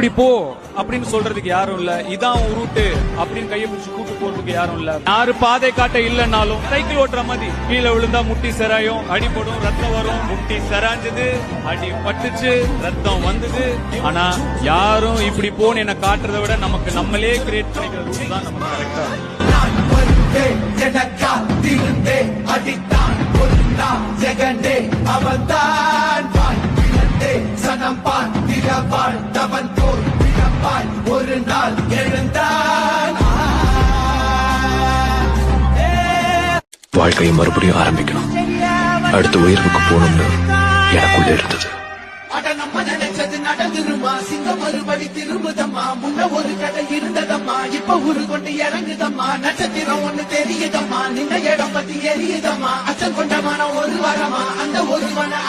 இப்படி போ அப்படின்னு சொல்றதுக்கு யாரும் இல்ல, இதான் ரூட்டு அப்படின்னு கையை பிடிச்சு கூட்டு போறதுக்கு யாரும் இல்ல. யாரு பாதை காட்ட இல்லைன்னாலும் சைக்கிள் ஓட்டுற மாதிரி கீழே விழுந்தா முட்டி செராயும், அடிபடும், ரத்தம் வரும். முட்டி செராஞ்சது, அடி பட்டுச்சு, ரத்தம் வந்தது. ஆனா யாரும் இப்படி போன்னு என்ன காட்டுறதை விட நமக்கு நம்மளே கிரியேட் பண்ணிக்கிற ரூட் தான் நமக்கு கரெக்டா ஒரு நாள் எழுந்தான். வாழ்க்கையை மறுபடியும் ஆரம்பிக்கணும், அடுத்த உயர்வுக்கு போகணும்னு எனக்குள்ள இருந்தது. நம்ம நினைச்சது நடந்துருமா, சிங்கம் மறுபடி திரும்புதம்மா. முன்ன ஒரு கதை இருந்ததம்மா, இப்ப ஊரு கொண்டு இறங்குதம்மா. நட்சத்திரம் ஒண்ணு தெரியுதம்மா, நின்ன இடம் பத்தி எரியுதம்மா. அச்சம் கொண்ட மனம் ஒரு வாரமா, அந்த ஒரு மன